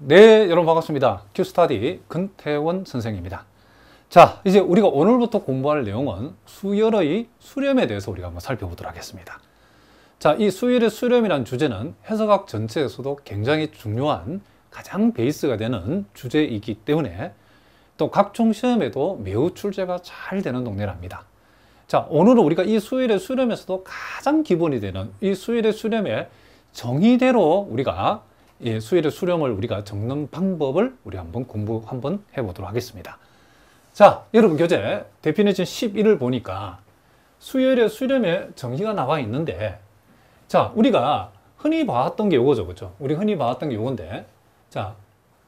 네, 여러분 반갑습니다. 큐스타디 근태원 선생입니다. 자, 이제 우리가 오늘부터 공부할 내용은 수열의 수렴에 대해서 우리가 한번 살펴보도록 하겠습니다. 자, 이 수열의 수렴이라는 주제는 해석학 전체에서도 굉장히 중요한 가장 베이스가 되는 주제이기 때문에 또 각종 시험에도 매우 출제가 잘 되는 동네랍니다. 자, 오늘은 우리가 이 수열의 수렴에서도 가장 기본이 되는 이 수열의 수렴의 정의대로 우리가 이 수열의 수렴을 우리가 적는 방법을 우리 한번 공부 한번 해보도록 하겠습니다. 자, 여러분 교재 데피니션 11을 보니까 수열의 수렴의 정의가 나와 있는데, 자, 우리가 흔히 봐왔던 게 요거죠, 그죠? 우리 흔히 봐왔던 게 요건데, 자,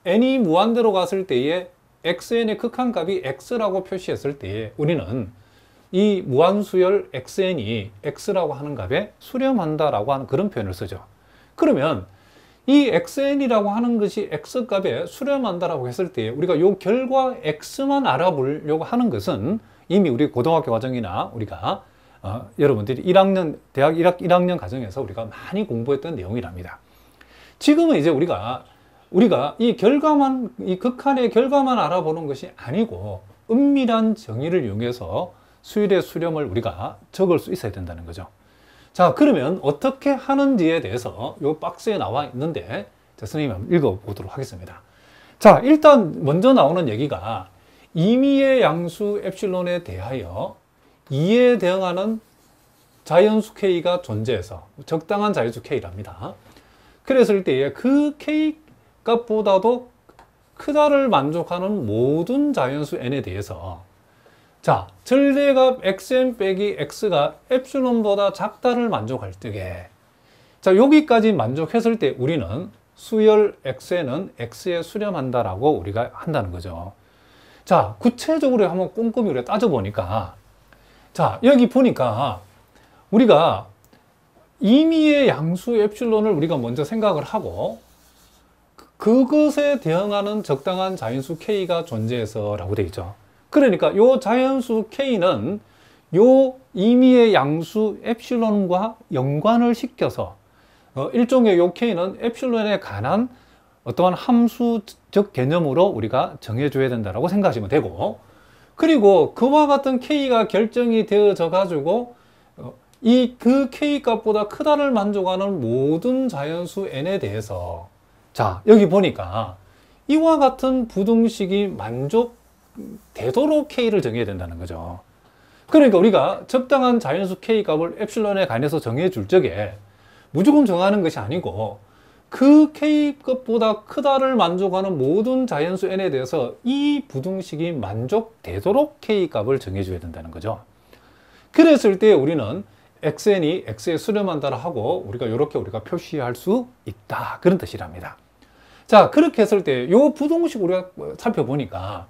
n이 무한대로 갔을 때에 xn의 극한값이 x라고 표시했을 때에 우리는 이 무한수열 xn이 x라고 하는 값에 수렴한다라고 하는 그런 표현을 쓰죠. 그러면 이 xn이라고 하는 것이 x값에 수렴한다라고 했을 때 우리가 요 결과 x만 알아보려고 하는 것은 이미 우리 고등학교 과정이나 우리가 여러분들이 1학년 대학 1학년 과정에서 우리가 많이 공부했던 내용이랍니다. 지금은 이제 우리가 이 결과만, 이 극한의 결과만 알아보는 것이 아니고 은밀한 정의를 이용해서 수열의 수렴을 우리가 적을 수 있어야 된다는 거죠. 자, 그러면 어떻게 하는지에 대해서 이 박스에 나와 있는데, 자, 선생님이 한번 읽어보도록 하겠습니다. 자, 일단 먼저 나오는 얘기가 임의의 양수 엡실론에 대하여 2에 대응하는 자연수 K가 존재해서 적당한 자연수 K랍니다. 그랬을 때에 그 K 값보다도 크다를 만족하는 모든 자연수 N에 대해서, 자, 절대값 xn 빼기 x가 엡실론보다 작다를 만족할 때에, 자, 여기까지 만족했을 때 우리는 수열 xn은 x에 수렴한다라고 우리가 한다는 거죠. 자, 구체적으로 한번 꼼꼼히 우리가 따져보니까, 자, 여기 보니까 우리가 임의의 양수 엡실론을 우리가 먼저 생각을 하고 그것에 대응하는 적당한 자연수 k가 존재해서 라고 되어 있죠. 그러니까 요 자연수 k는 요 임의의 양수 엡실론과 연관을 시켜서 일종의 요 k는 엡실론에 관한 어떠한 함수적 개념으로 우리가 정해줘야 된다라고 생각하시면 되고, 그리고 그와 같은 k가 결정이 되어져 가지고 그 k 값보다 크다를 만족하는 모든 자연수 n에 대해서, 자, 여기 보니까 이와 같은 부등식이 만족되도록 k를 정해야 된다는 거죠. 그러니까 우리가 적당한 자연수 k 값을 엡실론에 관해서 정해줄 적에 무조건 정하는 것이 아니고 그 k 값보다 크다를 만족하는 모든 자연수 n에 대해서 이 부등식이 만족되도록 k 값을 정해줘야 된다는 거죠. 그랬을 때 우리는 xn이 x에 수렴한다라 하고 우리가 이렇게 우리가 표시할 수 있다, 그런 뜻이랍니다. 자, 그렇게 했을 때 이 부등식 우리가 살펴보니까,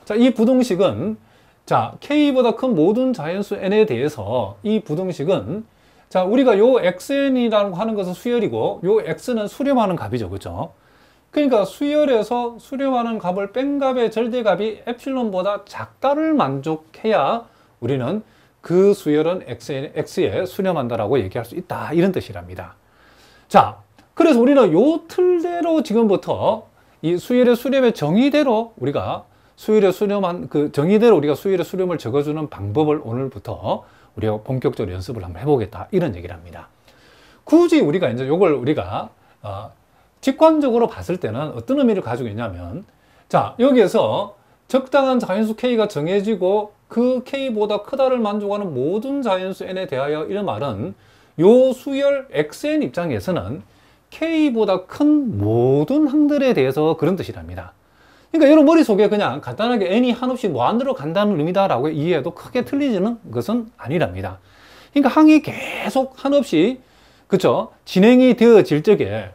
자, 이 부등식은, 자, k보다 큰 모든 자연수 n에 대해서 이 부등식은, 자, 우리가 요 xn이라고 하는 것은 수열이고 요 x는 수렴하는 값이죠, 그렇죠? 그러니까 수열에서 수렴하는 값을 뺀 값의 절대값이 엡실론보다 작다를 만족해야 우리는 그 수열은 x에 수렴한다라고 얘기할 수 있다, 이런 뜻이랍니다. 자, 그래서 우리는 요 틀대로 지금부터 이 수열의 수렴의 정의대로 우리가 수열의 수렴한 그 정의대로 우리가 수열의 수렴을 적어주는 방법을 오늘부터 우리가 본격적으로 연습을 한번 해보겠다, 이런 얘기를 합니다. 굳이 우리가 이제 요걸 우리가 직관적으로 봤을 때는 어떤 의미를 가지고 있냐면, 자, 여기에서 적당한 자연수 k가 정해지고 그 k보다 크다를 만족하는 모든 자연수 n에 대하여, 이런 말은 요 수열 xn 입장에서는 k보다 큰 모든 항들에 대해서 그런 뜻이랍니다. 그러니까 여러분 머릿속에 그냥 간단하게 n이 한없이 무한대로 간다는 의미다라고 이해해도 크게 틀리지는 것은 아니랍니다. 그러니까 항이 계속 한없이, 그쵸, 진행이 되어질 적에,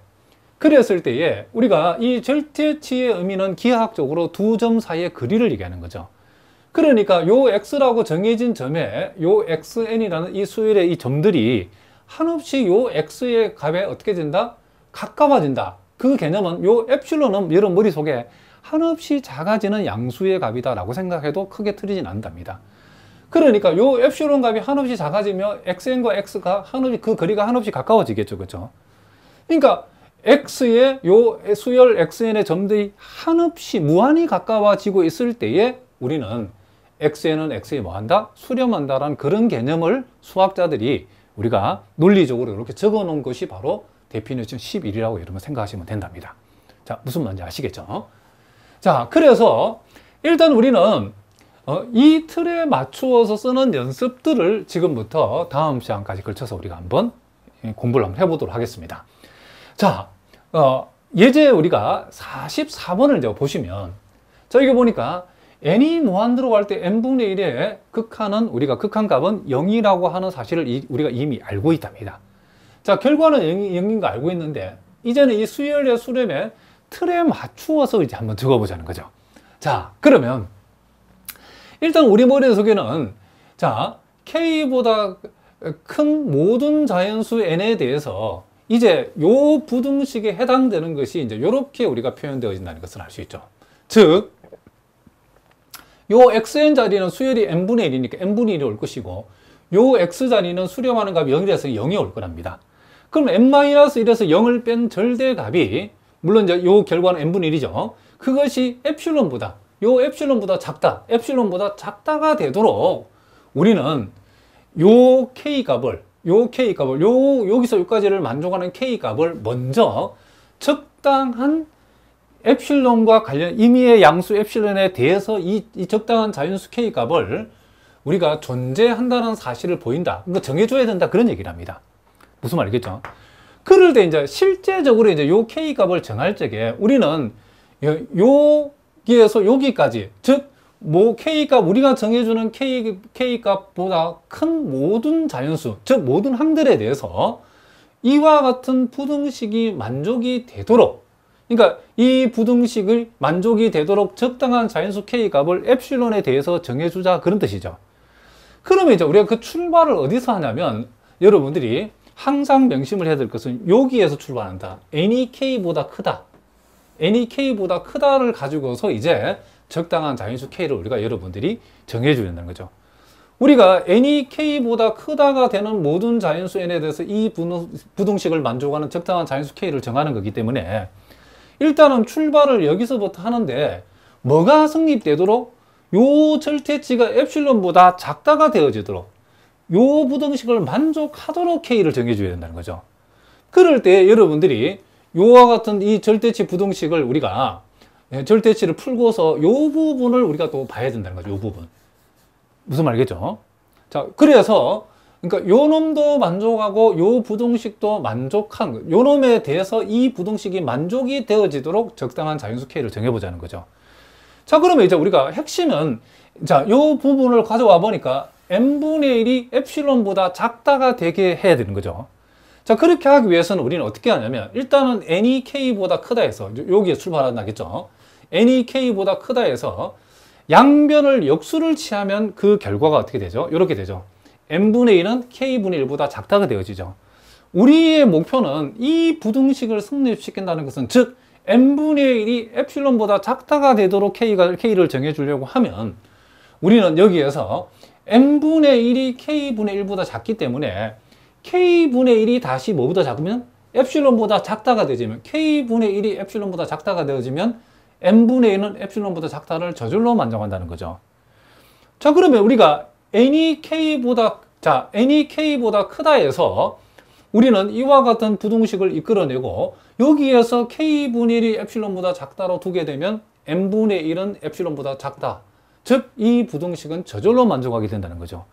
그랬을 때에 우리가 이 절대치의 의미는 기하학적으로 두 점 사이의 거리를 얘기하는 거죠. 그러니까 요 x라고 정해진 점에 요 xn이라는 이 수열의 이 점들이 한없이 요 x의 값에 어떻게 된다? 가까워진다. 그 개념은 요 엡실론은 여러분 머릿속에 한없이 작아지는 양수의 값이다 라고 생각해도 크게 틀리진 않답니다. 그러니까 요 엡실론 값이 한없이 작아지면 xn과 x가 한없이 그 거리가 한없이 가까워지겠죠, 그렇죠? 그러니까 x의 요 수열 xn의 점들이 한없이 무한히 가까워지고 있을 때에 우리는 xn은 x에 뭐한다? 수렴한다라는 그런 개념을 수학자들이 우리가 논리적으로 이렇게 적어 놓은 것이 바로 데피니션 11이라고 여러분 생각하시면 된답니다. 자, 무슨 말인지 아시겠죠? 자, 그래서 일단 우리는 이 틀에 맞추어서 쓰는 연습들을 지금부터 다음 시간까지 걸쳐서 우리가 한번 공부를 한번 해보도록 하겠습니다. 자, 예제 우리가 44번을 이제 보시면, 자, 이게 보니까 n이 무한대로 갈 때 n분의 1의 극한은, 우리가 극한값은 0이라고 하는 사실을 우리가 이미 알고 있답니다. 자, 결과는 0인 거 알고 있는데, 이제는 이 수열의 수렴의 틀에 맞추어서 이제 한번 적어보자는 거죠. 자, 그러면, 일단 우리 머릿속에는, 자, K보다 큰 모든 자연수 N에 대해서 이제 요 부등식에 해당되는 것이 이제 이렇게 우리가 표현되어진다는 것을 알 수 있죠. 즉, 요 xn 자리는 수열이 n분의 1이니까 n분의 1이 올 것이고, 요 x 자리는 수렴하는 값이 0이라서 0이 올 거랍니다. 그럼 n-1에서 0을 뺀 절대값이, 물론 이제 요 결과는 n분의 1이죠. 그것이 epsilon보다, 요 epsilon보다 작다, epsilon보다 작다가 되도록 우리는 요 k값을, 여기서 여기까지를 만족하는 k값을 먼저 적당한 엡실론과 관련 임의의 양수 엡실론에 대해서 이 적당한 자연수 k값을 우리가 존재한다는 사실을 보인다. 그러니까 정해줘야 된다. 그런 얘기를 합니다. 무슨 말이겠죠? 그럴 때 이제 실제적으로 이제 요 k값을 정할 적에 우리는 여기에서 여기까지, 즉, 뭐 k값, 우리가 정해주는 k값보다 큰 모든 자연수, 즉 모든 항들에 대해서 이와 같은 부등식이 만족이 되도록, 그러니까 이 부등식을 만족이 되도록 적당한 자연수 k값을 엡실론에 대해서 정해주자, 그런 뜻이죠. 그러면 이제 우리가 그 출발을 어디서 하냐면, 여러분들이 항상 명심을 해야 될 것은 여기에서 출발한다. n이 k보다 크다, n이 k보다 크다를 가지고서 이제 적당한 자연수 k를 우리가 여러분들이 정해줘야 된다는 거죠. 우리가 n이 k보다 크다가 되는 모든 자연수 n에 대해서 이 부등식을 만족하는 적당한 자연수 k를 정하는 거기 때문에 일단은 출발을 여기서부터 하는데, 뭐가 성립되도록 요 절대치가 엡실론보다 작다가 되어지도록 요 부등식을 만족하도록 k를 정해줘야 된다는 거죠. 그럴 때 여러분들이 요와 같은 이 절대치 부등식을 우리가 절대치를 풀고서 요 부분을 우리가 또 봐야 된다는 거죠. 요 부분. 무슨 말이겠죠? 자, 그래서 그러니까 요 놈도 만족하고 요 부등식도 만족한 거, 요 놈에 대해서 이 부등식이 만족이 되어지도록 적당한 자연수 k를 정해보자는 거죠. 자, 그러면 이제 우리가 핵심은, 자, 요 부분을 가져와 보니까 n분의 1이 엡실론보다 작다가 되게 해야 되는 거죠. 자, 그렇게 하기 위해서는 우리는 어떻게 하냐면, 일단은 n이 k보다 크다 해서, 여기에 출발한다겠죠. n이 k보다 크다 해서 양변을 역수를 취하면 그 결과가 어떻게 되죠? 이렇게 되죠. n분의 1은 k분의 1보다 작다가 되어지죠. 우리의 목표는 이 부등식을 성립시킨다는 것은, 즉 n분의 1이 엡실론보다 작다가 되도록 k를 정해주려고 하면, 우리는 여기에서 n분의 1이 k분의 1보다 작기 때문에 k분의 1이 다시 뭐보다 작으면 엡실론보다 작다가 되어지면, k분의 1이 엡실론보다 작다가 되어지면 n분의 1은 엡실론보다 작다를 저절로 만족한다는 거죠. 자, 그러면 우리가 n이 k보다 크다 해서 우리는 이와 같은 부등식을 이끌어내고, 여기에서 k분의 1이 엡실론보다 작다로 두게 되면 n분의 1은 엡실론보다 작다, 즉 이 부등식은 저절로 만족하게 된다는 거죠.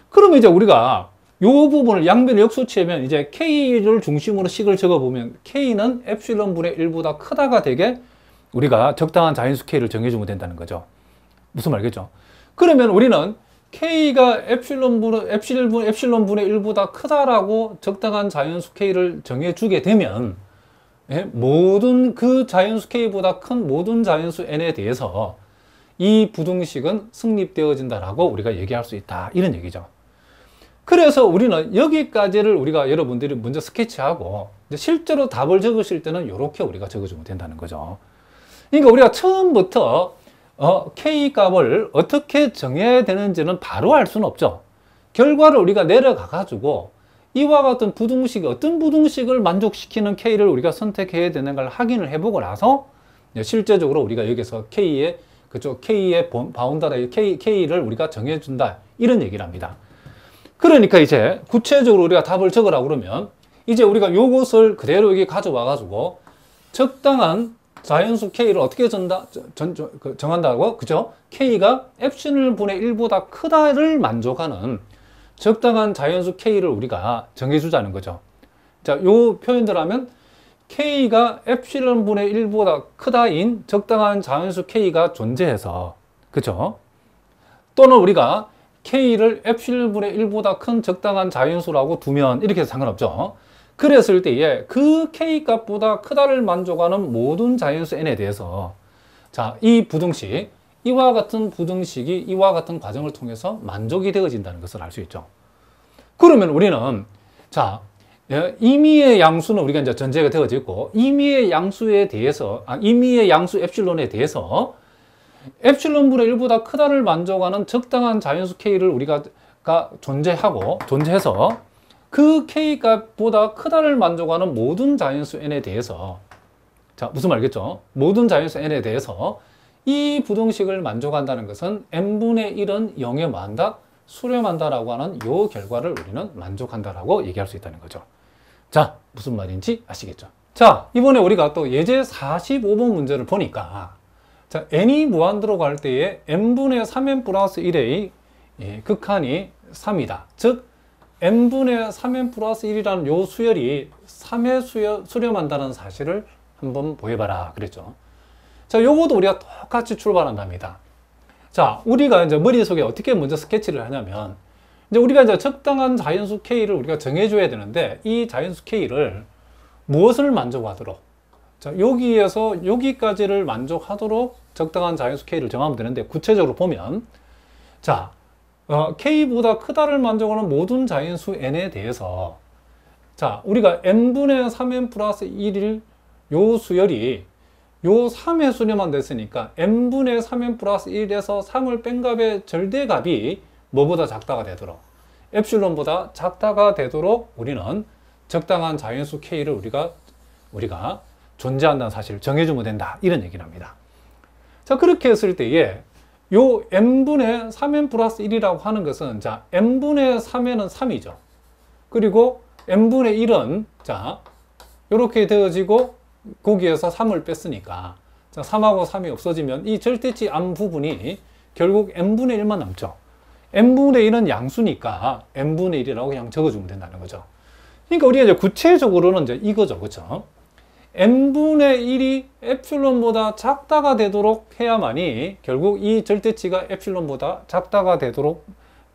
그러면 이제 우리가 요 부분을 양변을 역수치하면 이제 k를 중심으로 식을 적어보면 k는 엡실론분의 1보다 크다가 되게 우리가 적당한 자연수 k를 정해주면 된다는 거죠. 무슨 말이겠죠? 그러면 우리는 k가 엡실론분의 1보다 크다라고 적당한 자연수 k를 정해주게 되면, 모든 그 자연수 k보다 큰 모든 자연수 n에 대해서 이 부등식은 성립되어진다라고 우리가 얘기할 수 있다, 이런 얘기죠. 그래서 우리는 여기까지를 우리가 여러분들이 먼저 스케치하고, 이제 실제로 답을 적으실 때는 이렇게 우리가 적어주면 된다는 거죠. 그러니까 우리가 처음부터 k 값을 어떻게 정해야 되는지는 바로 알 수는 없죠. 결과를 우리가 내려가 가지고 이와 같은 부등식, 어떤 부등식을 만족시키는 K를 우리가 선택해야 되는 걸 확인을 해보고 나서 실제적으로 우리가 여기서 K의 바운더리 K를 우리가 정해준다. 이런 얘기를 합니다. 그러니까 이제 구체적으로 우리가 답을 적으라고 그러면 이제 우리가 요것을 그대로 여기 가져와 가지고 적당한 자연수 K를 어떻게 정한다고? 그죠? K가 엡실론분의 1보다 크다를 만족하는 적당한 자연수 K를 우리가 정해주자는 거죠. 자, 요 표현들 하면 K가 엡실론분의 1보다 크다인 적당한 자연수 K가 존재해서, 그죠? 또는 우리가 K를 엡실론분의 1보다 큰 적당한 자연수라고 두면 이렇게 해서 상관없죠. 그랬을 때에 그 K 값보다 크다를 만족하는 모든 자연수 N에 대해서 자, 이 부등식, 이와 같은 부등식이 이와 같은 과정을 통해서 만족이 되어진다는 것을 알 수 있죠. 그러면 우리는 자, 임의의 양수는 우리가 이제 전제가 되어져 있고 임의의 양수에 대해서 임의의 양수 엡실론에 대해서 엡실론분의 1보다 크다를 만족하는 적당한 자연수 K를 우리가 존재해서 그 K 값보다 크다를 만족하는 모든 자연수 N에 대해서 자, 무슨 말이겠죠? 모든 자연수 N에 대해서 이 부등식을 만족한다는 것은 N분의 1은 0에 뭐한다? 수렴한다라고 하는 이 결과를 우리는 만족한다라고 얘기할 수 있다는 거죠. 자, 무슨 말인지 아시겠죠? 자, 이번에 우리가 또 예제 45번 문제를 보니까 자, n이 무한대로 갈 때에 n분의 3n 플러스 1의 극한이 3이다. 즉 n분의 3n 플러스 1이라는 요 수열이 3에 수렴한다는 사실을 한번 보여봐라 그랬죠. 자, 요것도 우리가 똑같이 출발한답니다. 자, 우리가 이제 머릿속에 어떻게 먼저 스케치를 하냐면 이제 우리가 이제 적당한 자연수 K를 우리가 정해줘야 되는데 이 자연수 K를 무엇을 만족하도록 자, 여기에서 여기까지를 만족하도록 적당한 자연수 K를 정하면 되는데 구체적으로 보면 자, K보다 크다를 만족하는 모든 자연수 N에 대해서 자, 우리가 N분의 3N 플러스 1일 요 수열이 요 3에 수렴만 됐으니까 N분의 3N 플러스 1에서 3을 뺀 값의 절대값이 뭐보다 작다가 되도록 엡실론보다 작다가 되도록 우리는 적당한 자연수 K를 우리가 존재한다는 사실을 정해주면 된다. 이런 얘기를 합니다. 자, 그렇게 했을 때에 요 n분의 3n 플러스 1이라고 하는 것은 자, n분의 3n은 3이죠. 그리고 n분의 1은 자, 요렇게 되어지고 거기에서 3을 뺐으니까 자, 3하고 3이 없어지면 이 절대치 안 부분이 결국 n분의 1만 남죠. n분의 1은 양수니까 n분의 1이라고 그냥 적어주면 된다는 거죠. 그러니까 우리가 이제 구체적으로는 이제 이거죠. 그렇죠? n분의 1이 엡실론보다 작다가 되도록 해야만이 결국 이 절대치가 엡실론보다 작다가 되도록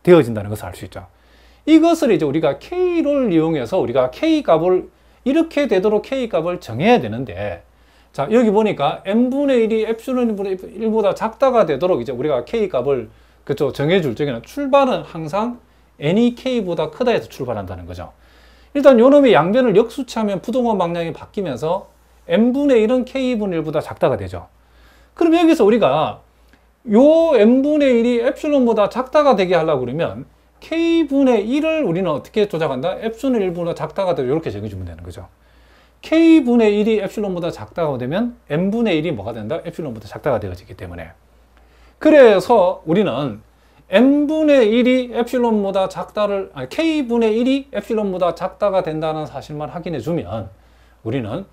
되어진다는 것을 알 수 있죠. 이것을 이제 우리가 K를 이용해서 우리가 K 값을 이렇게 되도록 K 값을 정해야 되는데 자, 여기 보니까 n분의 1이 엡실론분의 1보다 작다가 되도록 이제 우리가 K 값을 그쵸 정해줄 적에는 출발은 항상 n이 K보다 크다 해서 출발한다는 거죠. 일단 요놈의 양변을 역수치하면 부동원 방향이 바뀌면서 n분의 1은 K분의 1보다 작다가 되죠. 그럼 여기서 우리가 요 n분의 1이 엡실론보다 작다가 되게 하려고 그러면 K분의 1을 우리는 어떻게 조작한다? 엡실론 1보다 작다가 되고 이렇게 정해주면 되는 거죠. K분의 1이 엡실론보다 작다가 되면 n분의 1이 뭐가 된다? 엡실론보다 작다가 되어지기 때문에 그래서 우리는 n분의 1이 엡실론보다 작다를 K분의 1이 엡실론보다 작다가 된다는 사실만 확인해 주면 우리는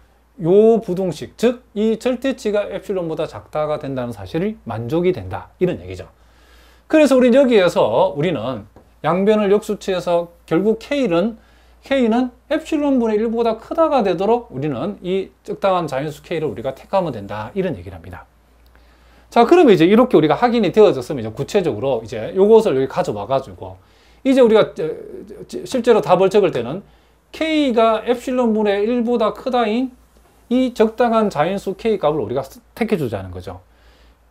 요 부등식, 즉 이 절대치가 엡실론보다 작다가 된다는 사실이 만족이 된다. 이런 얘기죠. 그래서 우리 여기에서 우리는 양변을 역수치해서 결국 K는 엡실론분의 1보다 크다가 되도록 우리는 이 적당한 자연수 K를 우리가 택하면 된다. 이런 얘기를 합니다. 자, 그러면 이제 이렇게 우리가 확인이 되어졌으면 이제 구체적으로 이제 요것을 여기 가져와 가지고 이제 우리가 실제로 답을 적을 때는 K가 엡실론분의 1보다 크다인 이 적당한 자연수 K 값을 우리가 택해 주자는 거죠.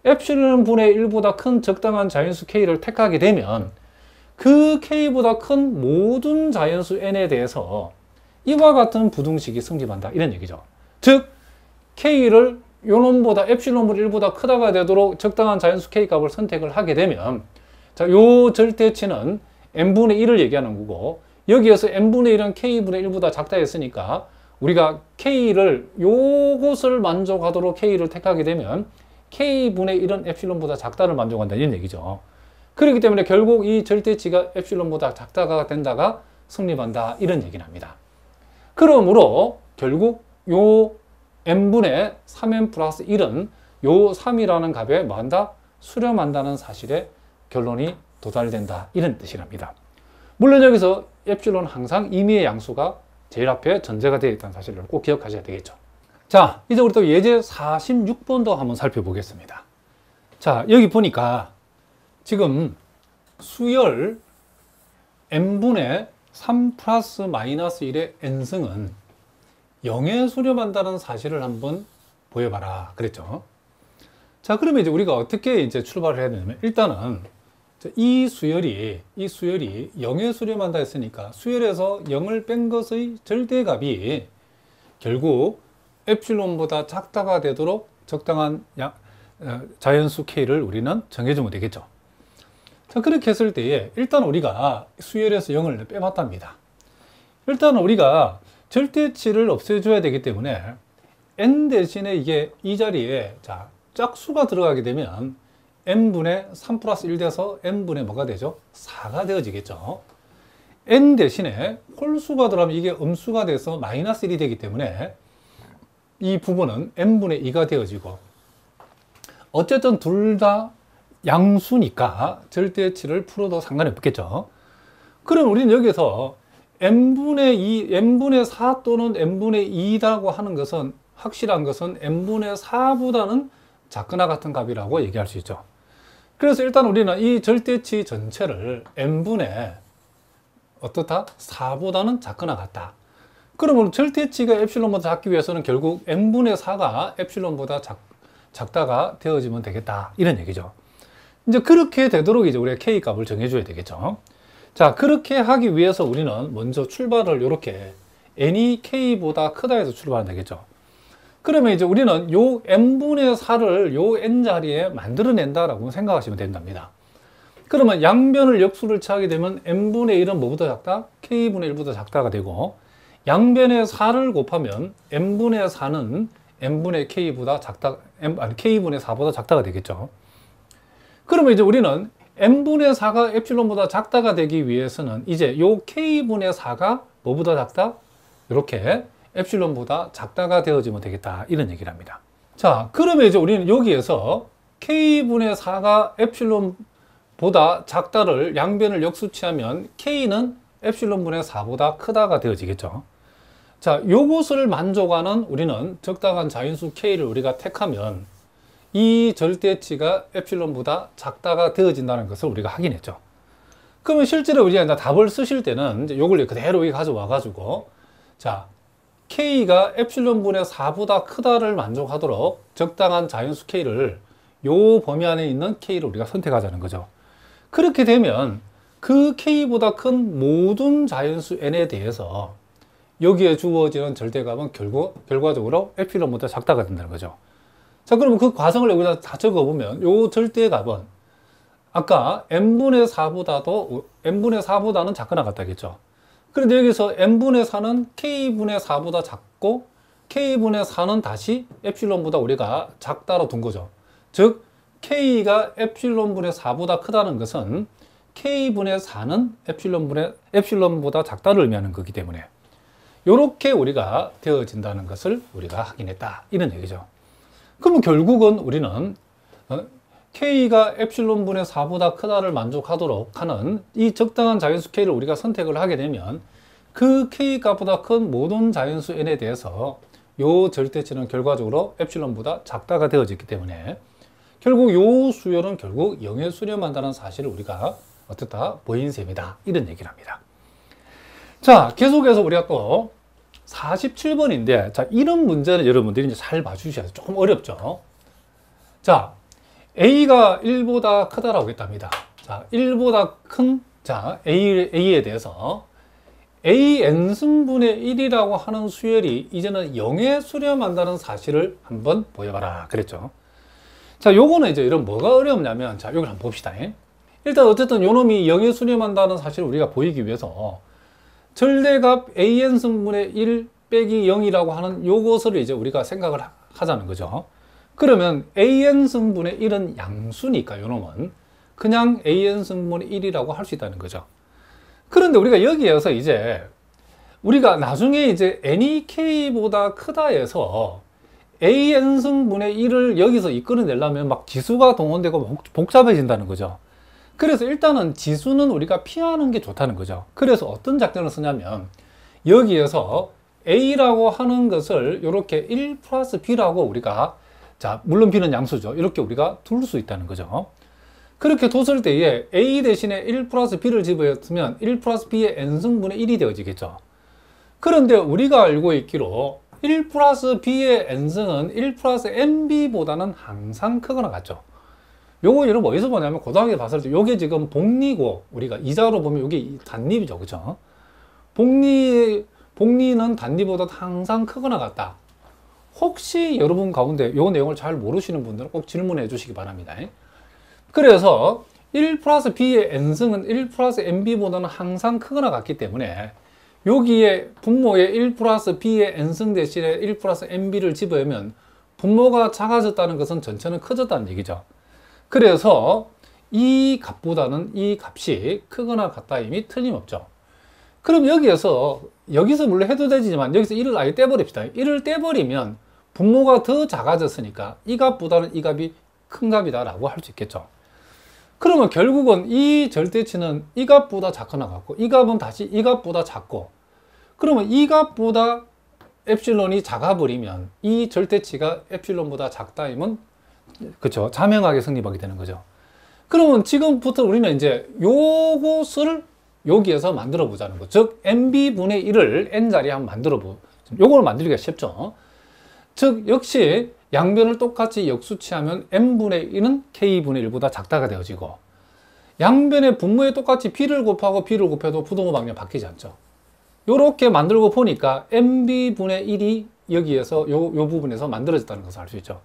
엡실론분의 1보다 큰 적당한 자연수 K를 택하게 되면 그 K보다 큰 모든 자연수 N에 대해서 이와 같은 부등식이 성립한다. 이런 얘기죠. 즉 K를 요놈보다 엡실론분의 1보다 크다가 되도록 적당한 자연수 K 값을 선택을 하게 되면 자, 요 절대치는 n분의 1을 얘기하는 거고 여기에서 n분의 1은 k분의 1보다 작다 했으니까 우리가 k를 요것을 만족하도록 k를 택하게 되면 k분의 1은 엡실론보다 작다를 만족한다 이런 얘기죠. 그렇기 때문에 결국 이 절대치가 엡실론보다 작다가 된다가 성립한다 이런 얘기를 합니다. 그러므로 결국 요 n분의 3n 플러스 1은 요 3이라는 값에 뭐한다? 수렴한다는 사실에 결론이 도달된다 이런 뜻이랍니다. 물론 여기서 엡실론은 항상 임의의 양수가 제일 앞에 전제가 되어 있다는 사실을 꼭 기억하셔야 되겠죠. 자, 이제 우리 또 예제 46번도 한번 살펴보겠습니다. 자, 여기 보니까 지금 수열 n분의 3 플러스 마이너스 1의 n승은 0에 수렴한다는 사실을 한번 보여봐라 그랬죠. 자, 그러면 이제 우리가 어떻게 이제 출발을 해야 되냐면 일단은 이 수열이 0에 수렴한다 했으니까 수열에서 0을 뺀 것의 절대값이 결국 엡실론보다 작다가 되도록 적당한 자연수 K를 우리는 정해주면 되겠죠. 자, 그렇게 했을 때에 일단 우리가 수열에서 0을 빼봤답니다. 일단 우리가 절대치를 없애줘야 되기 때문에 n 대신에 이게 이 자리에 자 짝수가 들어가게 되면 n분의 3 플러스 1 돼서 n분의 뭐가 되죠? 4가 되어지겠죠. n 대신에 홀수가 들어가면 이게 음수가 돼서 마이너스 1이 되기 때문에 이 부분은 n분의 2가 되어지고 어쨌든 둘 다 양수니까 절대치를 풀어도 상관이 없겠죠. 그럼 우리는 여기서 n분의 2, n분의 4 또는 n분의 2라고 하는 것은 확실한 것은 n분의 4보다는 작거나 같은 값이라고 얘기할 수 있죠. 그래서 일단 우리는 이 절대치 전체를 n분의 어떻다? 4보다는 작거나 같다. 그러면 절대치가 엡실론보다 작기 위해서는 결국 n분의 4가 엡실론보다 작다가 되어지면 되겠다. 이런 얘기죠. 이제 그렇게 되도록 이제 우리가 K 값을 정해줘야 되겠죠. 자, 그렇게 하기 위해서 우리는 먼저 출발을 이렇게 n이 K보다 크다 해서 출발하면 되겠죠. 그러면 이제 우리는 요 n분의 4를 요 n 자리에 만들어낸다라고 생각하시면 된답니다. 그러면 양변을 역수를 취하게 되면 n분의 1은 뭐보다 작다? K분의 1보다 작다가 되고 양변에 4를 곱하면 n분의 4는 n분의 K보다 작다, K분의 4보다 작다가 되겠죠. 그러면 이제 우리는 n분의 4가 엡실론보다 작다가 되기 위해서는 이제 요 K분의 4가 뭐보다 작다? 이렇게 엡실론보다 작다가 되어지면 되겠다. 이런 얘기를 합니다. 자, 그러면 이제 우리는 여기에서 K분의 4가 엡실론보다 작다를 양변을 역수취하면 K는 엡실론분의 4보다 크다가 되어지겠죠. 자, 요것을 만족하는 우리는 적당한 자연수 K를 우리가 택하면 이 절대치가 엡실론보다 작다가 되어진다는 것을 우리가 확인했죠. 그러면 실제로 우리가 이제 답을 쓰실 때는 이제 요걸 그대로 가져와 가지고 자, K가 엡실론분의 4보다 크다를 만족하도록 적당한 자연수 K를 요 범위 안에 있는 K를 우리가 선택하자는 거죠. 그렇게 되면 그 K보다 큰 모든 자연수 N에 대해서 여기에 주어지는 절대값은 결과적으로 엡실론보다 작다가 된다는 거죠. 자, 그러면 그 과정을 여기다 다 적어보면 요 절대값은 아까 n분의 4보다는 작거나 같다겠죠. 그런데 여기서 n분의 4는 k분의 4보다 작고 k분의 4는 다시 엡실론보다 우리가 작다로 둔 거죠. 즉 k가 엡실론분의 4보다 크다는 것은 k분의 4는 엡실론보다 작다를 의미하는 거기 때문에 이렇게 우리가 되어진다는 것을 우리가 확인했다. 이런 얘기죠. 그러면 결국은 우리는 K가 엡실론분의 4보다 크다를 만족하도록 하는 이 적당한 자연수 K를 우리가 선택을 하게 되면 그 K 값보다 큰 모든 자연수 N에 대해서 이 절대치는 결과적으로 엡실론보다 작다가 되어지기 때문에 결국 이 수열은 결국 0에 수렴한다는 사실을 우리가 어떻다? 보인 셈이다. 이런 얘기를 합니다. 자, 계속해서 우리가 또 47번인데, 자, 이런 문제는 여러분들이 이제 잘 봐주셔야 돼요. 조금 어렵죠? 자, A가 1보다 크다라고 했답니다. 자, 1보다 큰, 자, A에 대해서 AN승분의 1이라고 하는 수열이 이제는 0에 수렴한다는 사실을 한번 보여봐라. 그랬죠? 자, 요거는 이제 이런 뭐가 어렵냐면, 자, 요걸 한번 봅시다. 일단 어쨌든 요 놈이 0에 수렴한다는 사실을 우리가 보이기 위해서 절대값 an 승분의 1 빼기 0이라고 하는 요것을 이제 우리가 생각을 하자는 거죠. 그러면 an 승분의 1은 양수니까 요놈은 그냥 an 승분의 1이라고 할 수 있다는 거죠. 그런데 우리가 여기에서 이제 우리가 나중에 이제 n이 k보다 크다 해서 an 승분의 1을 여기서 이끌어내려면 막 지수가 동원되고 복잡해진다는 거죠. 그래서 일단은 지수는 우리가 피하는 게 좋다는 거죠. 그래서 어떤 작전을 쓰냐면 여기에서 a라고 하는 것을 이렇게 1 플러스 b라고 우리가, 자 물론 b는 양수죠, 이렇게 우리가 둘 수 있다는 거죠. 그렇게 뒀을 때에 a 대신에 1 플러스 b를 집어넣으면 1 플러스 b의 n승분의 1이 되어지겠죠. 그런데 우리가 알고 있기로 1 플러스 b의 n승은 1 플러스 nb보다는 항상 크거나 같죠. 요거 여러분 어디서 보냐면 고등학교 봤을 때 요게 지금 복리고 우리가 이자로 보면 요게 단립이죠. 그죠? 복리는 단립보다 항상 크거나 같다. 혹시 여러분 가운데 요 내용을 잘 모르시는 분들은 꼭 질문해 주시기 바랍니다. 그래서 1 플러스 b의 n승은 1 플러스 nb보다는 항상 크거나 같기 때문에 여기에 분모에 1 플러스 b의 n승 대신에 1 플러스 nb를 집어넣으면 분모가 작아졌다는 것은 전체는 커졌다는 얘기죠. 그래서 이 값보다는 이 값이 크거나 같다임이 틀림없죠. 그럼 여기서 물론 해도 되지만 여기서 1을 아예 떼버립시다. 1을 떼버리면 분모가 더 작아졌으니까 이 값보다는 이 값이 큰 값이다 라고 할 수 있겠죠. 그러면 결국은 이 절대치는 이 값보다 작거나 같고 이 값은 다시 이 값보다 작고, 그러면 이 값보다 엡실론이 작아버리면 이 절대치가 엡실론보다 작다임은 그렇죠, 자명하게 성립하게 되는 거죠. 그러면 지금부터 우리는 이제 요것을 여기에서 만들어 보자는 거. 즉 nb분의 1을 n자리에 한번 만들어 요걸 만들기가 쉽죠. 즉 역시 양변을 똑같이 역수치하면 n분의 1은 k분의 1보다 작다가 되어지고, 양변의 분모에 똑같이 b를 곱하고 b를 곱해도 부동호 방정 바뀌지 않죠. 요렇게 만들고 보니까 nb분의 1이 여기에서 요 부분에서 만들어졌다는 것을 알 수 있죠.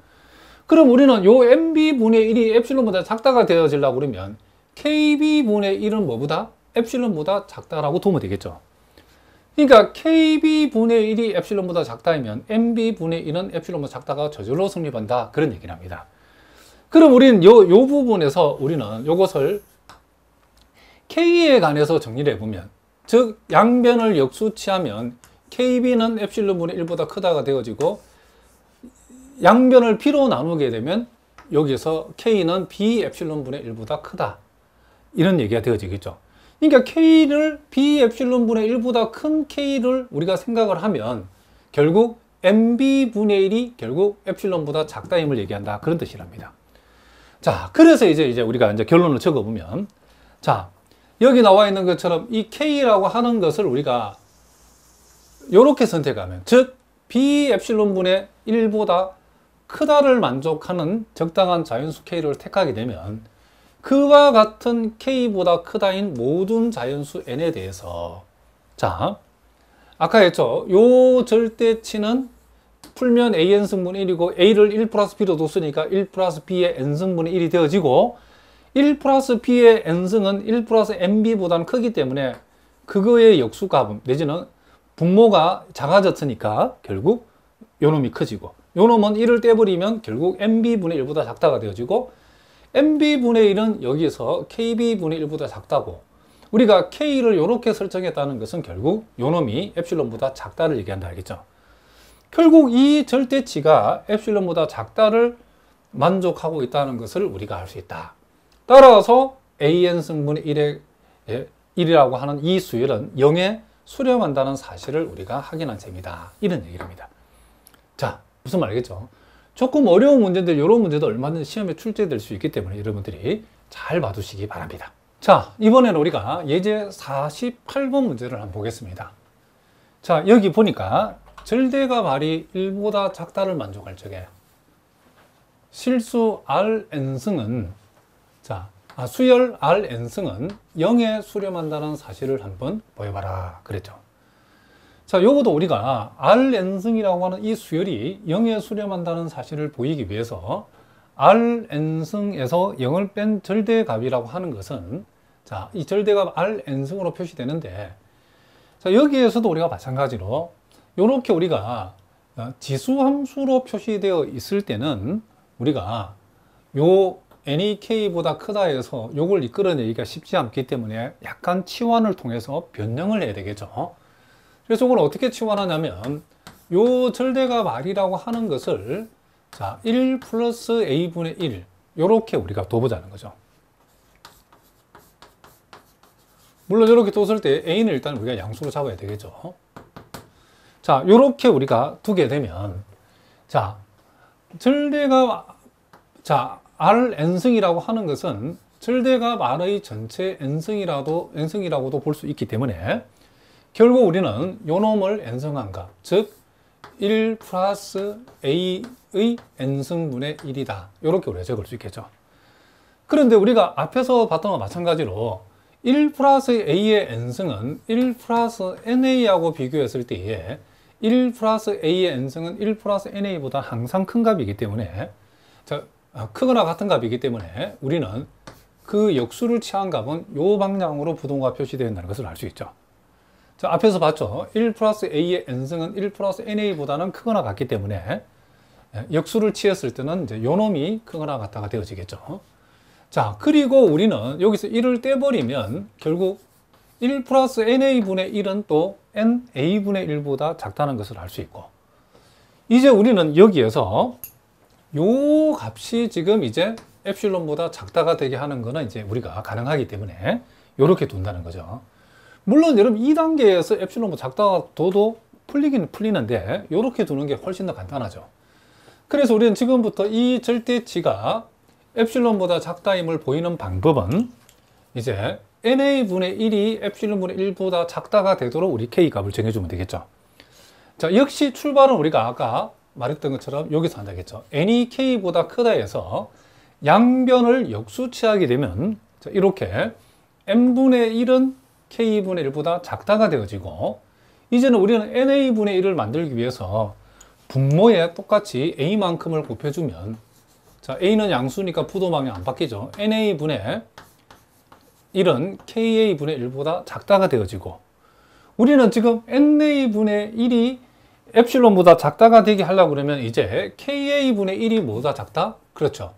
그럼 우리는 요 nb분의 1이 엡실론보다 작다가 되어지려고 그러면 kb분의 1은 뭐보다? 엡실론보다 작다라고 두면 되겠죠. 그러니까 kb분의 1이 엡실론보다 작다면 nb분의 1은 엡실론보다 작다가 저절로 성립한다, 그런 얘기를 합니다. 그럼 우리는 요 부분에서 우리는 요것을 k에 관해서 정리를 해보면, 즉 양변을 역수치하면 kb는 엡실론분의 1보다 크다가 되어지고, 양변을 b로 나누게 되면 여기서 k는 b 엡실론분의 1보다 크다, 이런 얘기가 되어지겠죠. 그러니까 k를 b 엡실론분의 1보다 큰 k를 우리가 생각을 하면 결국 nb분의 1이 결국 엡실론보다 작다임을 얘기한다, 그런 뜻이랍니다. 자, 그래서 이제 우리가 이제 결론을 적어보면, 자 여기 나와 있는 것처럼 이 k라고 하는 것을 우리가 이렇게 선택하면, 즉 b 엡실론분의 1보다 크다를 만족하는 적당한 자연수 k를 택하게 되면 그와 같은 k보다 크다인 모든 자연수 n에 대해서, 자 아까 했죠, 요 절대치는 풀면 an 승분 1이고 a를 1 플러스 b로 뒀으니까 1 플러스 b의 n승분의 1이 되어지고, 1 플러스 b의 n승은 1 플러스 nb보다는 크기 때문에 그거의 역수값은 내지는 분모가 작아졌으니까 결국 요놈이 커지고, 요놈은 1을 떼버리면 결국 nb분의 1보다 작다가 되어지고, nb분의 1은 여기서 kb분의 1보다 작다고, 우리가 k를 이렇게 설정했다는 것은 결국 요놈이 엡실론보다 작다를 얘기한다, 알겠죠? 결국 이 절대치가 엡실론보다 작다를 만족하고 있다는 것을 우리가 알 수 있다. 따라서 an 승분의 1이라고 하는 이 수열은 0에 수렴한다는 사실을 우리가 확인한 셈이다, 이런 얘기를 합니다. 자, 무슨 말 알겠죠? 조금 어려운 문제인데 이런 문제도 얼마든지 시험에 출제될 수 있기 때문에 여러분들이 잘 봐두시기 바랍니다. 자, 이번에는 우리가 예제 48번 문제를 한번 보겠습니다. 자, 여기 보니까 절대값 r이 1보다 작다를 만족할 적에 실수 Rn승은, 자, 수열 Rn승은 0에 수렴한다는 사실을 한번 보여봐라, 그랬죠. 자, 요것도 우리가 Rn승이라고 하는 이 수열이 0에 수렴한다는 사실을 보이기 위해서 Rn승에서 0을 뺀 절대값이라고 하는 것은, 자, 이 절대값 Rn승으로 표시되는데, 자, 자, 여기에서도 우리가 마찬가지로 이렇게 우리가 지수함수로 표시되어 있을 때는 우리가 요 NEK보다 크다 해서 요걸 이끌어내기가 쉽지 않기 때문에 약간 치환을 통해서 변형을 해야 되겠죠. 그래서 이걸 어떻게 치환하냐면 요 절대값 R이라고 하는 것을 자, 1 플러스 A분의 1 요렇게 우리가 둬보자는 거죠. 물론 이렇게 뒀을 때 A는 일단 우리가 양수로 잡아야 되겠죠. 자, 요렇게 우리가 두게 되면 자, 절대값 자, R n승이라고 하는 것은 절대값 R의 전체 n승이라고도 볼 수 있기 때문에 결국 우리는 요 놈을 n승한 값, 즉 1 플러스 A의 n승분의 1이다. 이렇게 우리가 적을 수 있겠죠. 그런데 우리가 앞에서 봤던 것과 마찬가지로 1 플러스 A의 n승은 1 플러스 NA하고 비교했을 때에 1 플러스 A의 n승은 1 플러스 NA보다 항상 큰 값이기 때문에 크거나 같은 값이기 때문에 우리는 그 역수를 취한 값은 이 방향으로 부동과 표시되어 있다는 것을 알 수 있죠. 자, 앞에서 봤죠. 1 플러스 A의 n승은 1 플러스 NA보다는 크거나 같기 때문에 역수를 취했을 때는 이제 요 놈이 크거나 같다가 되어지겠죠. 자, 그리고 우리는 여기서 1을 떼버리면 결국 1 플러스 NA분의 1은 또 NA분의 1보다 작다는 것을 알 수 있고, 이제 우리는 여기에서 요 값이 지금 이제 엡실론보다 작다가 되게 하는 거는 이제 우리가 가능하기 때문에 이렇게 둔다는 거죠. 물론 여러분 2단계에서 엡실론보다 작다가 둬도 풀리긴 풀리는데 이렇게 두는 게 훨씬 더 간단하죠. 그래서 우리는 지금부터 이 절대치가 엡실론보다 작다임을 보이는 방법은 이제 NA분의 1이 엡실론분의 1보다 작다가 되도록 우리 K값을 정해주면 되겠죠. 자, 역시 출발은 우리가 아까 말했던 것처럼 여기서 한다겠죠. n이 K보다 크다 해서 양변을 역수치하게 되면 자, 이렇게 n분의 1은 K분의 1보다 작다가 되어지고, 이제는 우리는 NA분의 1을 만들기 위해서 분모에 똑같이 A만큼을 곱해주면 자, A는 양수니까 부도방이 안 바뀌죠. NA분의 1은 KA분의 1보다 작다가 되어지고, 우리는 지금 NA분의 1이 엡실론보다 작다가 되게 하려고 그러면 이제 KA분의 1이 뭐보다 작다? 그렇죠.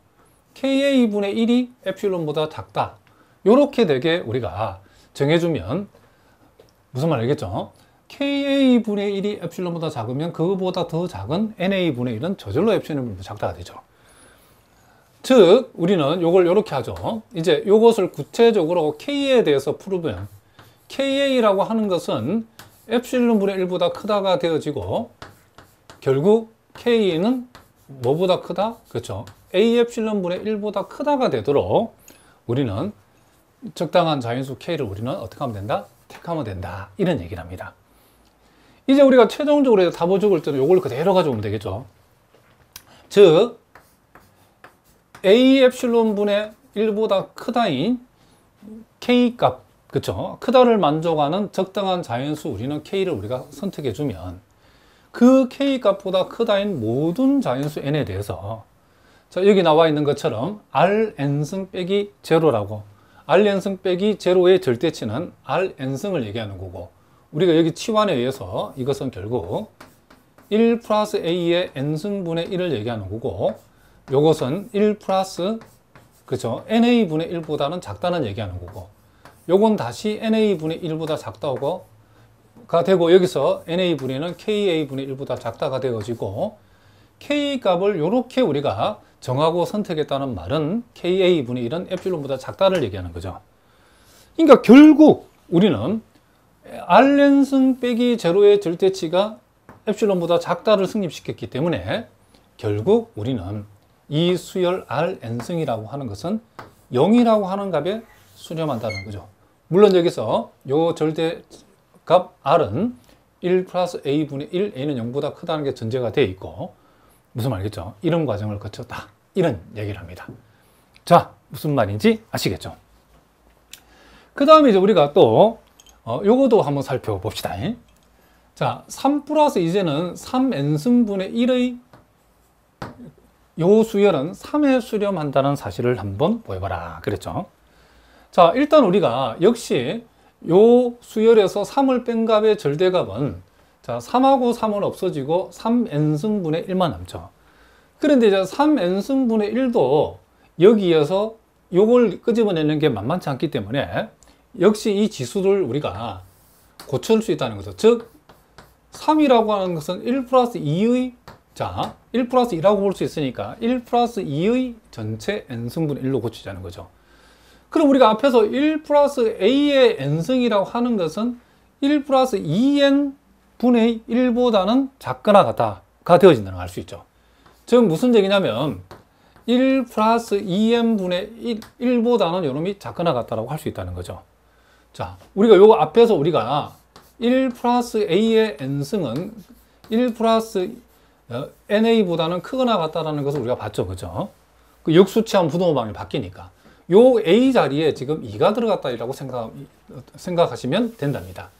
KA분의 1이 엡실론보다 작다. 요렇게 되게 우리가 정해주면 무슨 말 알겠죠? KA분의 1이 엡실론보다 작으면 그거보다 더 작은 NA분의 1은 저절로 엡실론보다 작다가 되죠. 즉 우리는 요걸 요렇게 하죠. 이제 요것을 구체적으로 K에 대해서 풀으면 KA라고 하는 것은 엡실론분의 1보다 크다가 되어지고, 결국 K는 뭐보다 크다? 그렇죠. A 엡실론분의 1보다 크다가 되도록 우리는 적당한 자연수 K를 우리는 어떻게 하면 된다? 택하면 된다. 이런 얘기를 합니다. 이제 우리가 최종적으로 답을 적을 때는 이걸 그대로 가져오면 되겠죠. 즉 A 엡실론분의 1보다 크다인 K 값, 그렇죠? 크다를 만족하는 적당한 자연수 우리는 K를 우리가 선택해 주면 그 K 값보다 크다인 모든 자연수 N에 대해서 자, 여기 나와 있는 것처럼 Rn승 빼기 제로라고, Rn승 빼기 제로의 절대치는 Rn승을 얘기하는 거고, 우리가 여기 치환에 의해서 이것은 결국 1 플러스 A의 n승분의 1을 얘기하는 거고, 요것은 1 플러스 그렇죠? NA분의 1보다는 작다는 얘기하는 거고, 요건 다시 NA분의 1보다 작다가 되고, 여기서 NA분의는 KA분의 1보다 작다가 되어지고, K 값을 이렇게 우리가 정하고 선택했다는 말은 KA분의 1은 엡실론보다 작다를 얘기하는 거죠. 그러니까 결국 우리는 Rn승 빼기 제로의 절대치가 엡실론보다 작다를 성립시켰기 때문에 결국 우리는 이 수열 Rn승이라고 하는 것은 0이라고 하는 값에 수렴한다는 거죠. 물론 여기서 요 절대값 R은 1 플러스 A분의 1, A는 0보다 크다는 게 전제가 되어 있고, 무슨 말이겠죠? 이런 과정을 거쳤다. 이런 얘기를 합니다. 자, 무슨 말인지 아시겠죠? 그 다음에 이제 우리가 또 요거도 한번 살펴봅시다. 자, 3 플러스 이제는 3n승분의 1의 요 수열은 3에 수렴한다는 사실을 한번 보여봐라. 그랬죠? 자, 일단 우리가 역시 요 수열에서 3을 뺀 값의 절대값은 자, 3하고 3은 없어지고 3n승분의 1만 남죠. 그런데 이제 3n승분의 1도 여기에서 요걸 끄집어내는 게 만만치 않기 때문에 역시 이 지수를 우리가 고칠 수 있다는 거죠. 즉 3이라고 하는 것은 1 플러스 2의 자, 1 플러스 2라고 볼 수 있으니까 1 플러스 2의 전체 n승분의 1로 고치자는 거죠. 그럼 우리가 앞에서 1 플러스 a의 n승이라고 하는 것은 1 플러스 2n 분의 1보다는 작거나 같다가 되어진다는 걸 알 수 있죠. 즉 무슨 얘기냐면 1 플러스 2n 분의 1보다는 요놈이 작거나 같다라고 할 수 있다는 거죠. 자, 우리가 요 앞에서 우리가 1 플러스 a의 n승은 1 플러스 na보다는 크거나 같다라는 것을 우리가 봤죠. 그죠? 그 역수치하면 부동호방이 바뀌니까. 요 a 자리에 지금 2가 들어갔다라고 생각하시면 된답니다.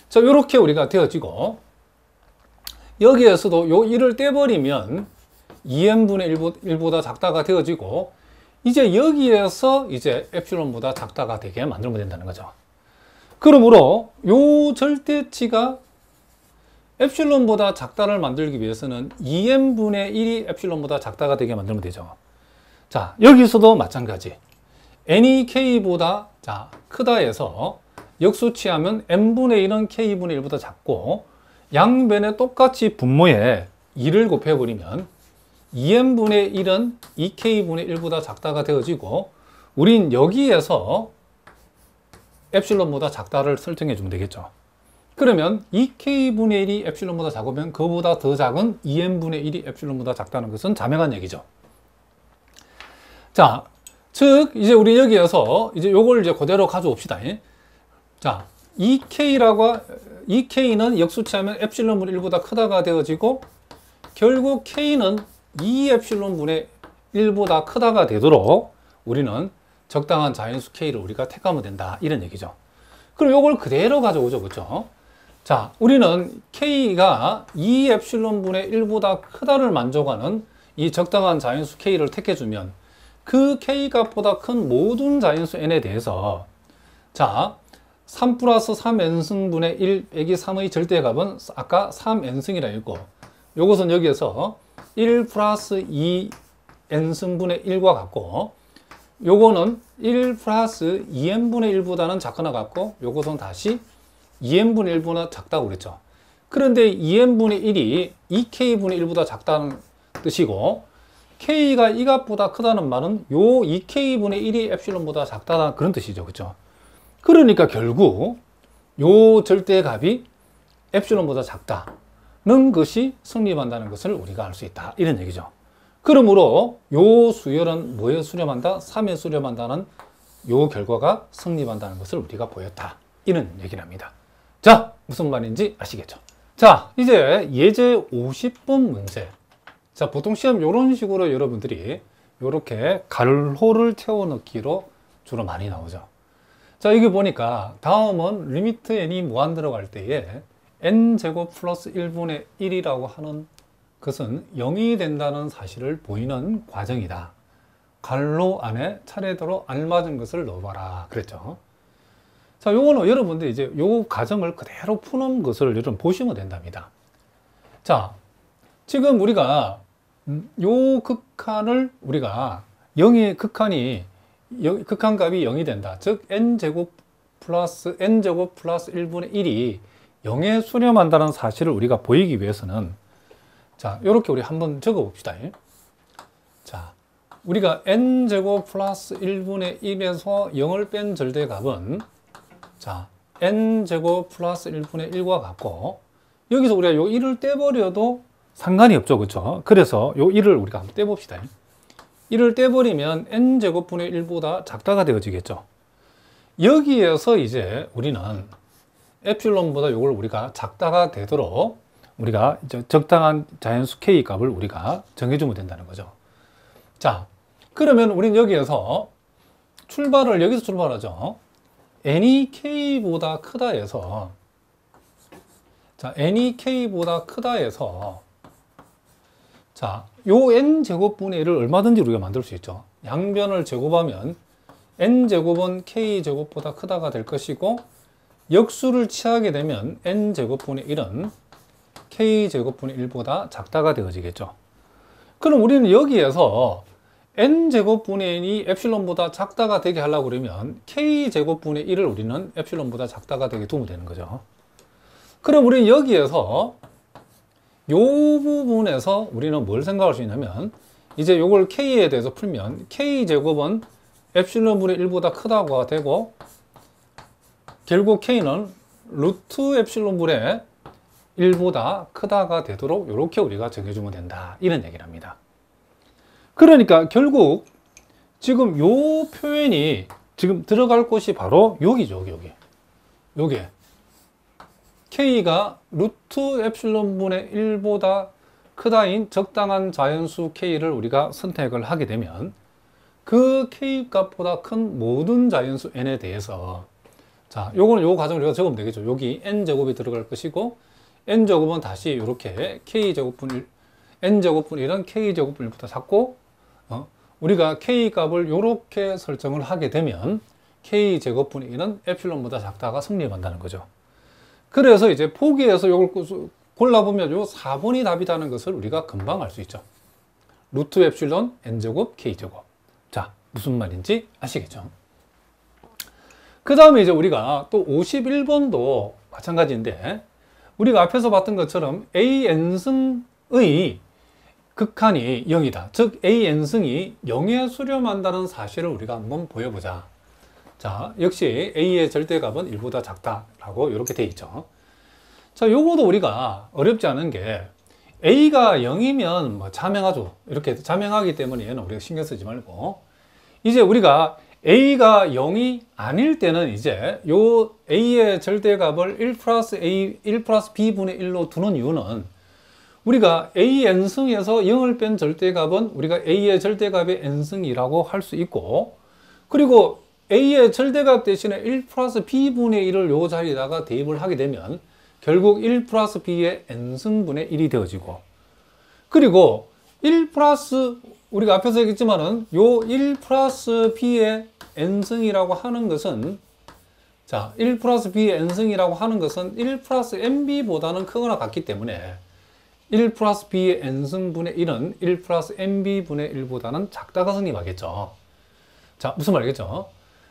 자, 요렇게 우리가 되어지고, 여기에서도 요 1을 떼버리면 2n분의 1보다 작다가 되어지고, 이제 여기에서 이제 엡실론보다 작다가 되게 만들면 된다는 거죠. 그러므로 요 절대치가 엡실론보다 작다를 만들기 위해서는 2n분의 1이 엡실론보다 작다가 되게 만들면 되죠. 자, 여기서도 마찬가지. n이 k보다 자, 크다 해서 역수치하면 n분의 1은 k분의 1보다 작고 양변에 똑같이 분모에 2를 곱해버리면 2n분의 1은 2k분의 1보다 작다가 되어지고 우린 여기에서 엡실론보다 작다를 설정해 주면 되겠죠. 그러면 2k분의 1이 엡실론보다 작으면 그보다 더 작은 2n분의 1이 엡실론보다 작다는 것은 자명한 얘기죠. 자, 즉 이제 우리 여기에서 이제 요걸 이제 그대로 가져옵시다. 자, 2k는 역수치하면 엡실론분의 1보다 크다가 되어지고 결국 k는 2엡실론분의 1보다 크다가 되도록 우리는 적당한 자연수 k를 우리가 택하면 된다. 이런 얘기죠. 그럼 요걸 그대로 가져오죠. 그렇죠? 자, 우리는 k가 2엡실론분의 1보다 크다를 만족하는 이 적당한 자연수 k를 택해주면 그 k 값보다 큰 모든 자연수 n에 대해서 자, 3 플러스 3n승분의 1 빼기 3의 절대값은 아까 3n승이라 했고 요것은 여기에서 1 플러스 2n승분의 1과 같고 요거는 1 플러스 2n분의 1보다는 작거나 같고 요것은 다시 2n분의 1보다 작다고 그랬죠. 그런데 2n분의 1이 2k분의 1보다 작다는 뜻이고 k가 이 값보다 크다는 말은 요 2k분의 1이 엡실론보다 작다는 그런 뜻이죠. 그렇죠? 그러니까 결국 요 절대값이 엡실론보다 작다는 것이 성립한다는 것을 우리가 알 수 있다. 이런 얘기죠. 그러므로 요 수열은 뭐에 수렴한다? 3에 수렴한다는 요 결과가 성립한다는 것을 우리가 보였다. 이런 얘기를 합니다. 자, 무슨 말인지 아시겠죠? 자, 이제 예제 50번 문제. 자, 보통 시험 이런 식으로 여러분들이 이렇게 가로를 채워 넣기로 주로 많이 나오죠. 자, 여기 보니까 다음은 리미트 n이 무한 들어갈 때에 n제곱 플러스 1분의 1이라고 하는 것은 0이 된다는 사실을 보이는 과정이다. 괄호 안에 차례대로 알맞은 것을 넣어봐라. 그랬죠. 자, 요거는 여러분들 이제 요 과정을 그대로 푸는 것을 여러분 보시면 된답니다. 자, 지금 우리가 요 극한을 우리가 0의 극한값이 0이 된다. 즉 n제곱 플러스 1분의 1이 0에 수렴한다는 사실을 우리가 보이기 위해서는 자, 요렇게 우리 한번 적어 봅시다. 자, 우리가 n제곱 플러스 1분의 1에서 0을 뺀 절대값은 자, n제곱 플러스 1분의 1과 같고 여기서 우리가 요 1을 떼버려도 상관이 없죠. 그렇죠? 그래서 요 1을 우리가 한번 떼봅시다. 1을 떼버리면 n제곱분의 1보다 작다가 되어지겠죠. 여기에서 이제 우리는 엡실론보다 요걸 우리가 작다가 되도록 우리가 이제 적당한 자연수 k 값을 우리가 정해주면 된다는 거죠. 자, 그러면 우리는 여기에서 여기서 출발하죠. n이 k보다 크다 해서 자, n이 k보다 크다 해서 자, 요 n제곱분의 1을 얼마든지 우리가 만들 수 있죠. 양변을 제곱하면 n제곱은 k제곱보다 크다가 될 것이고 역수를 취하게 되면 n제곱분의 1은 k제곱분의 1보다 작다가 되어지겠죠. 그럼 우리는 여기에서 n제곱분의 n이 엡실론보다 작다가 되게 하려고 그러면 k제곱분의 1을 우리는 엡실론보다 작다가 되게 두면 되는 거죠. 그럼 우리는 여기에서 이 부분에서 우리는 뭘 생각할 수 있냐면 이제 요걸 k에 대해서 풀면 k제곱은 엡실론분의 1보다 크다고 되고 결국 k는 루트 엡실론분의 1보다 크다가 되도록 이렇게 우리가 정해주면 된다. 이런 얘기를 합니다. 그러니까 결국 지금 요 표현이 지금 들어갈 곳이 바로 여기죠. 요게 k가 루트 엡실론분의 1보다 크다인 적당한 자연수 k를 우리가 선택을 하게 되면 그 k 값보다 큰 모든 자연수 n에 대해서 자, 요거는 요 과정을 우리가 적으면 되겠죠. 여기 n제곱이 들어갈 것이고 n제곱은 다시 이렇게 k제곱분 n제곱분 1은 k제곱분 1보다 작고 우리가 k 값을 이렇게 설정을 하게 되면 k제곱분 1은 엡실론보다 작다가 성립한다는 거죠. 그래서 이제 보기에서 이걸 골라보면 요 4번이 답이라는 것을 우리가 금방 알 수 있죠. 루트 엡실론 n제곱 k제곱. 자, 무슨 말인지 아시겠죠? 그 다음에 이제 우리가 또 51번도 마찬가지인데 우리가 앞에서 봤던 것처럼 a(n)승의 극한이 0이다. 즉 a(n)승이 0에 수렴한다는 사실을 우리가 한번 보여보자. 자, 역시 a의 절대값은 1보다 작다라고 이렇게 돼 있죠. 자, 요거도 우리가 어렵지 않은 게 a가 0이면 뭐 자명하죠. 이렇게 자명하기 때문에 얘는 우리가 신경 쓰지 말고 이제 우리가 a가 0이 아닐 때는 이제 요 a의 절대값을 1 플러스 b분의 1로 두는 이유는 우리가 a(n)승에서 0을 뺀 절대값은 우리가 a의 절대값의 n승이라고 할 수 있고 그리고 a의 절대값 대신에 1 플러스 b분의 1을 요 자리에다가 대입을 하게 되면 결국 1 플러스 b의 n승분의 1이 되어지고 그리고 1 플러스 우리가 앞에서 얘기했지만은 요 1 플러스 b의 n승이라고 하는 것은 자, 1 플러스 b의 n승이라고 하는 것은 1 플러스 nb보다는 크거나 같기 때문에 1 플러스 b의 n승분의 1은 1 플러스 nb분의 1보다는 작다가 성립하겠죠. 자, 무슨 말이겠죠?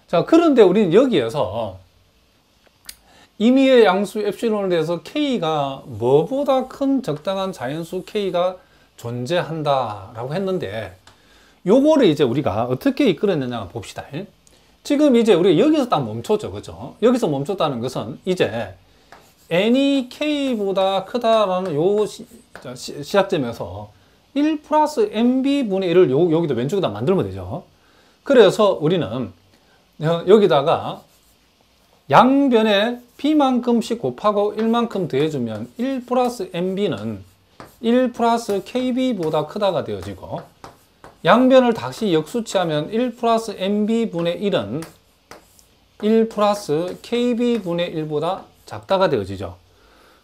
자, 그런데 우리는 여기에서 임의의 양수 엡실론에 대해서 k가 뭐보다 큰 적당한 자연수 k가 존재한다라고 했는데 요거를 이제 우리가 어떻게 이끌어내냐 봅시다. 지금 이제 우리가 여기서 딱 멈췄죠. 그죠? 여기서 멈췄다는 것은 이제 n이 k보다 크다라는 요 시작점에서 1 플러스 nb분의 1을 여기도 왼쪽에다 만들면 되죠. 그래서 우리는 여기다가 양변에 b만큼씩 곱하고 1만큼 더해주면 1 플러스 nb는 1 플러스 kb보다 크다가 되어지고 양변을 다시 역수치하면 1 플러스 nb분의 1은 1 플러스 kb분의 1보다 작다가 되어지죠.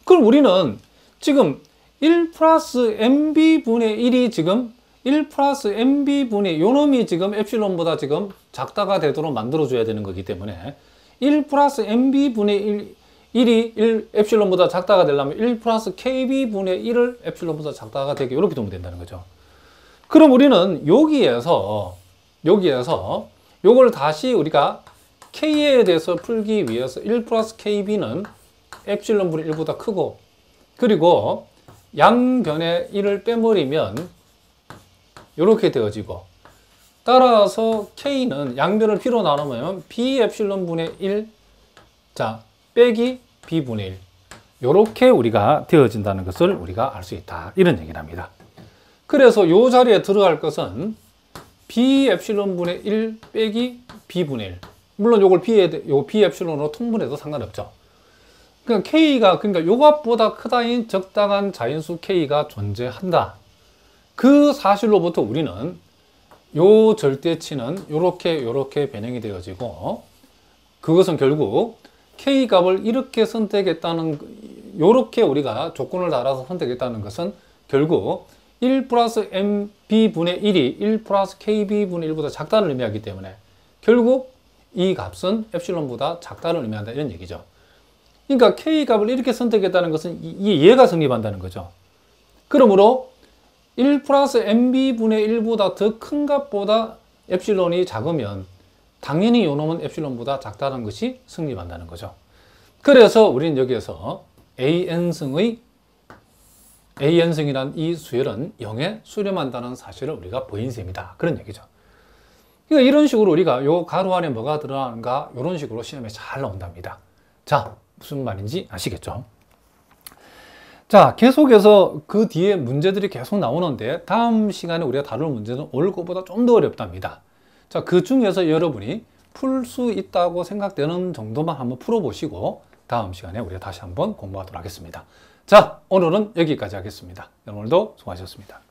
그럼 우리는 지금 1 플러스 nb분의 1이 지금 1 플러스 nb분의 요 놈이 지금 엡실론보다 지금 작다가 되도록 만들어줘야 되는 거기 때문에 1 플러스 nb분의 1이 1 엡실론보다 작다가 되려면 1 플러스 kb분의 1을 엡실론보다 작다가 되게 이렇게 두면 된다는 거죠. 그럼 우리는 여기에서 요걸 다시 우리가 k에 대해서 풀기 위해서 1 플러스 kb는 엡실론분의 1보다 크고 그리고 양변에 1을 빼버리면 이렇게 되어지고 따라서 k는 양변을 b로 나누면 b 엡실론분의 1 자 빼기 b분의 1 이렇게 우리가 되어진다는 것을 우리가 알 수 있다. 이런 얘기를 합니다. 그래서 이 자리에 들어갈 것은 b 엡실론분의 1 빼기 b분의 1 물론 요걸 b 엡실론으로 통분해도 상관없죠. 그러니까 k가 그러니까 요것보다 크다인 적당한 자연수 k가 존재한다. 그 사실로부터 우리는 요 절대치는 요렇게 변형이 되어지고 그것은 결국 k 값을 이렇게 선택했다는 요렇게 우리가 조건을 달아서 선택했다는 것은 결국 1 플러스 mb분의 1이 1 플러스 kb분의 1보다 작다는 의미하기 때문에 결국 이 값은 엡실론보다 작다는 의미한다 이런 얘기죠. 그러니까 K값을 이렇게 선택했다는 것은 이 얘가 성립한다는 거죠. 그러므로 1 플러스 MB분의 1보다 더 큰 값보다 엡실론이 작으면 당연히 요놈은 엡실론보다 작다는 것이 성립한다는 거죠. 그래서 우리는 여기에서 An승이란 이 수열은 0에 수렴한다는 사실을 우리가 보인 셈이다. 그런 얘기죠. 그러니까 이런 식으로 우리가 요 가로 안에 뭐가 들어가는가 이런 식으로 시험에 잘 나온답니다. 자, 무슨 말인지 아시겠죠? 자, 계속해서 그 뒤에 문제들이 계속 나오는데 다음 시간에 우리가 다룰 문제는 오늘 것보다 좀 더 어렵답니다. 자, 그 중에서 여러분이 풀 수 있다고 생각되는 정도만 한번 풀어보시고 다음 시간에 우리가 다시 한번 공부하도록 하겠습니다. 자, 오늘은 여기까지 하겠습니다. 오늘도 수고하셨습니다.